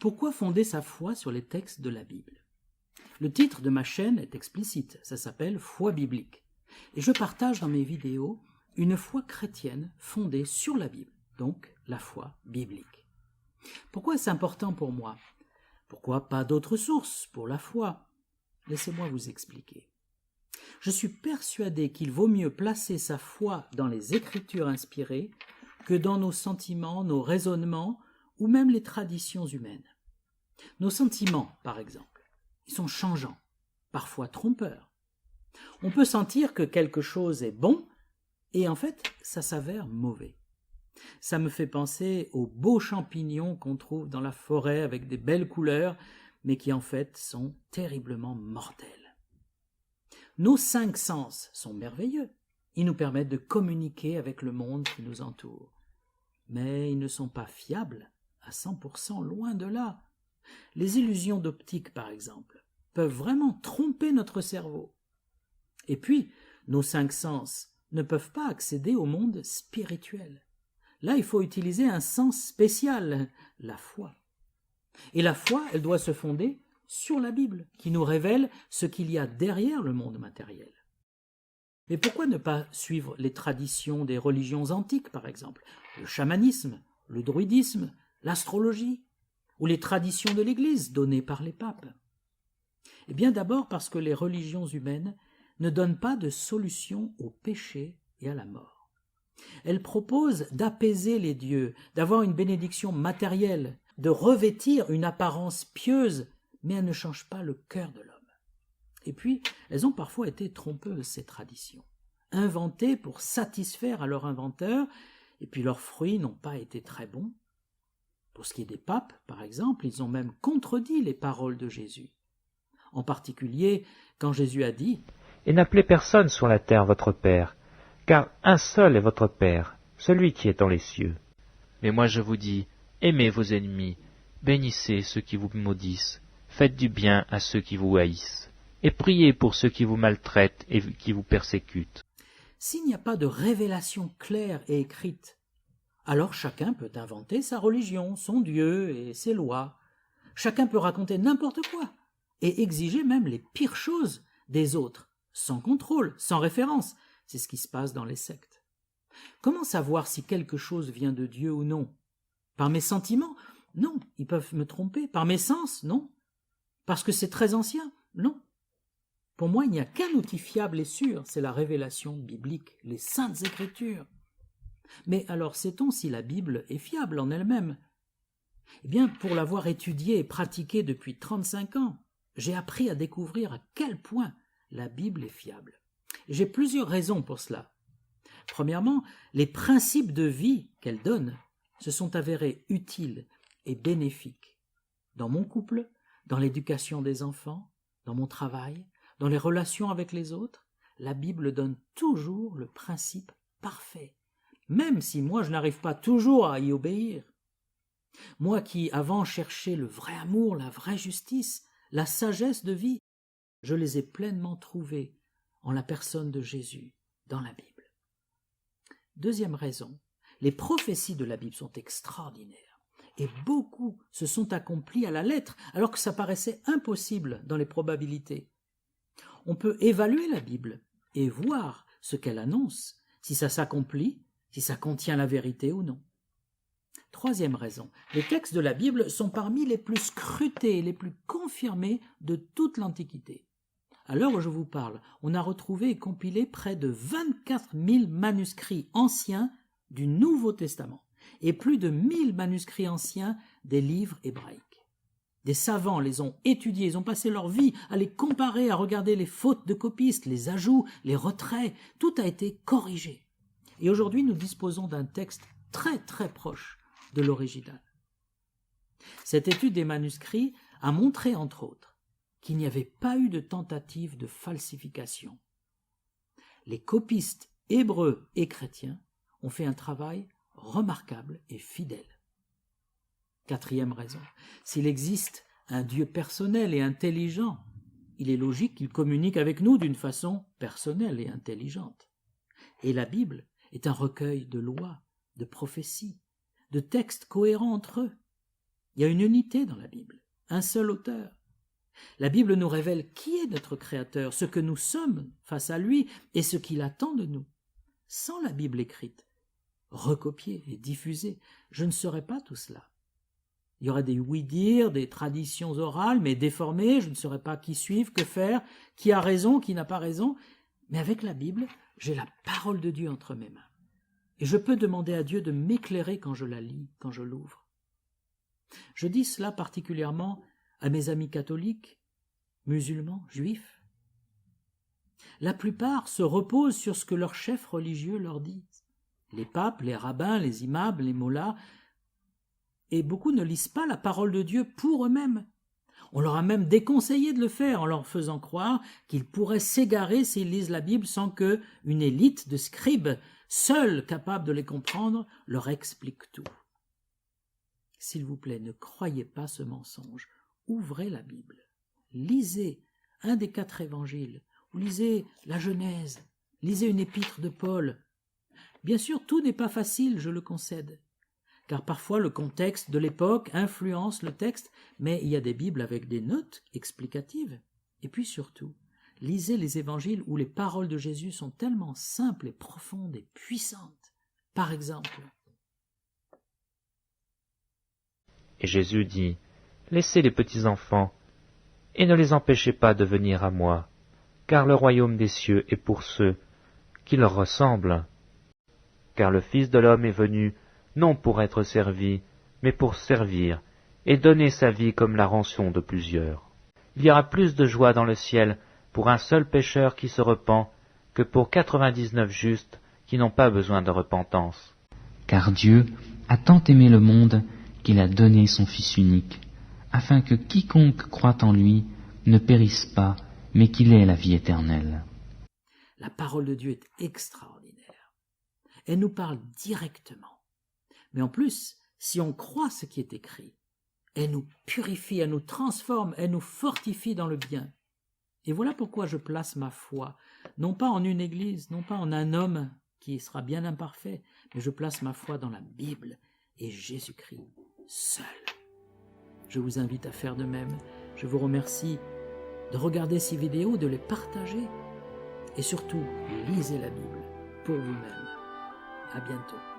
Pourquoi fonder sa foi sur les textes de la Bible? Le titre de ma chaîne est explicite, ça s'appelle Foi biblique. Et je partage dans mes vidéos une foi chrétienne fondée sur la Bible, donc la foi biblique. Pourquoi est-ce important pour moi? Pourquoi pas d'autres sources pour la foi? Laissez-moi vous expliquer. Je suis persuadé qu'il vaut mieux placer sa foi dans les Écritures inspirées que dans nos sentiments, nos raisonnements ou même les traditions humaines. Nos sentiments, par exemple, ils sont changeants, parfois trompeurs. On peut sentir que quelque chose est bon et en fait, ça s'avère mauvais. Ça me fait penser aux beaux champignons qu'on trouve dans la forêt avec des belles couleurs, mais qui en fait sont terriblement mortels. Nos 5 sens sont merveilleux. Ils nous permettent de communiquer avec le monde qui nous entoure. Mais ils ne sont pas fiables à 100%, loin de là. Les illusions d'optique, par exemple, peuvent vraiment tromper notre cerveau. Et puis, nos 5 sens ne peuvent pas accéder au monde spirituel. Là, il faut utiliser un sens spécial, la foi. Et la foi, elle doit se fonder sur la Bible, qui nous révèle ce qu'il y a derrière le monde matériel. Mais pourquoi ne pas suivre les traditions des religions antiques, par exemple, le chamanisme, le druidisme, l'astrologie, ou les traditions de l'Église données par les papes? Eh bien d'abord parce que les religions humaines ne donnent pas de solution au péché et à la mort. Elles proposent d'apaiser les dieux, d'avoir une bénédiction matérielle, de revêtir une apparence pieuse, mais elles ne changent pas le cœur de l'homme. Et puis, elles ont parfois été trompeuses, ces traditions, inventées pour satisfaire à leur inventeur, et puis leurs fruits n'ont pas été très bons. Pour ce qui est des papes, par exemple, ils ont même contredit les paroles de Jésus. En particulier, quand Jésus a dit « Et n'appelez personne sur la terre votre Père, car un seul est votre Père, celui qui est dans les cieux. Mais moi je vous dis, aimez vos ennemis, bénissez ceux qui vous maudissent, faites du bien à ceux qui vous haïssent, et priez pour ceux qui vous maltraitent et qui vous persécutent. » S'il n'y a pas de révélation claire et écrite, alors chacun peut inventer sa religion, son Dieu et ses lois. Chacun peut raconter n'importe quoi et exiger même les pires choses des autres, sans contrôle, sans référence. C'est ce qui se passe dans les sectes. Comment savoir si quelque chose vient de Dieu ou non? Par mes sentiments? Non, ils peuvent me tromper. Par mes sens? Non. Parce que c'est très ancien? Non. Pour moi, il n'y a qu'un outil fiable et sûr, c'est la révélation biblique, les saintes écritures. Mais alors, sait-on si la Bible est fiable en elle-même? Eh bien, pour l'avoir étudiée et pratiquée depuis 35 ans, j'ai appris à découvrir à quel point la Bible est fiable. J'ai plusieurs raisons pour cela. Premièrement, les principes de vie qu'elle donne se sont avérés utiles et bénéfiques. Dans mon couple, dans l'éducation des enfants, dans mon travail, dans les relations avec les autres, la Bible donne toujours le principe parfait, même si moi je n'arrive pas toujours à y obéir. Moi qui avant cherchais le vrai amour, la vraie justice, la sagesse de vie, je les ai pleinement trouvés en la personne de Jésus dans la Bible. Deuxième raison, les prophéties de la Bible sont extraordinaires et beaucoup se sont accomplies à la lettre alors que ça paraissait impossible dans les probabilités. On peut évaluer la Bible et voir ce qu'elle annonce, si ça s'accomplit, si ça contient la vérité ou non. Troisième raison, les textes de la Bible sont parmi les plus scrutés et les plus confirmés de toute l'Antiquité. À l'heure où je vous parle, on a retrouvé et compilé près de 24 000 manuscrits anciens du Nouveau Testament et plus de 1000 manuscrits anciens des livres hébraïques. Des savants les ont étudiés, ils ont passé leur vie à les comparer, à regarder les fautes de copistes, les ajouts, les retraits, tout a été corrigé. Et aujourd'hui, nous disposons d'un texte très très proche de l'original. Cette étude des manuscrits a montré, entre autres, qu'il n'y avait pas eu de tentative de falsification. Les copistes hébreux et chrétiens ont fait un travail remarquable et fidèle. Quatrième raison, s'il existe un Dieu personnel et intelligent, il est logique qu'il communique avec nous d'une façon personnelle et intelligente. Et la Bible est un recueil de lois, de prophéties, de textes cohérents entre eux. Il y a une unité dans la Bible, un seul auteur. La Bible nous révèle qui est notre Créateur, ce que nous sommes face à lui et ce qu'il attend de nous. Sans la Bible écrite, recopiée et diffusée, je ne saurais pas tout cela. Il y aurait des oui-dire, des traditions orales, mais déformées, je ne saurais pas qui suivre, que faire, qui a raison, qui n'a pas raison. Mais avec la Bible, j'ai la parole de Dieu entre mes mains. Et je peux demander à Dieu de m'éclairer quand je la lis, quand je l'ouvre. Je dis cela particulièrement à mes amis catholiques, musulmans, juifs. La plupart se reposent sur ce que leurs chefs religieux leur disent. Les papes, les rabbins, les imams, les mollahs, et beaucoup ne lisent pas la parole de Dieu pour eux-mêmes. On leur a même déconseillé de le faire en leur faisant croire qu'ils pourraient s'égarer s'ils lisent la Bible sans que une élite de scribes, seuls capables de les comprendre, leur explique tout. S'il vous plaît, ne croyez pas ce mensonge. Ouvrez la Bible. Lisez un des 4 évangiles, ou lisez la Genèse, lisez une épître de Paul. Bien sûr, tout n'est pas facile, je le concède, car parfois le contexte de l'époque influence le texte, mais il y a des Bibles avec des notes explicatives. Et puis surtout, lisez les évangiles où les paroles de Jésus sont tellement simples et profondes et puissantes. Par exemple, et Jésus dit, « Laissez les petits enfants, et ne les empêchez pas de venir à moi, car le royaume des cieux est pour ceux qui leur ressemblent. Car le Fils de l'homme est venu, non pour être servi, mais pour servir, et donner sa vie comme la rançon de plusieurs. Il y aura plus de joie dans le ciel pour un seul pécheur qui se repent, que pour 99 justes qui n'ont pas besoin de repentance. Car Dieu a tant aimé le monde qu'il a donné son Fils unique, afin que quiconque croit en lui ne périsse pas, mais qu'il ait la vie éternelle. » La parole de Dieu est extraordinaire. Elle nous parle directement. Mais en plus, si on croit ce qui est écrit, elle nous purifie, elle nous transforme, elle nous fortifie dans le bien. Et voilà pourquoi je place ma foi, non pas en une église, non pas en un homme qui sera bien imparfait, mais je place ma foi dans la Bible et Jésus-Christ seul. Je vous invite à faire de même. Je vous remercie de regarder ces vidéos, de les partager et surtout, lisez la Bible pour vous-même. À bientôt.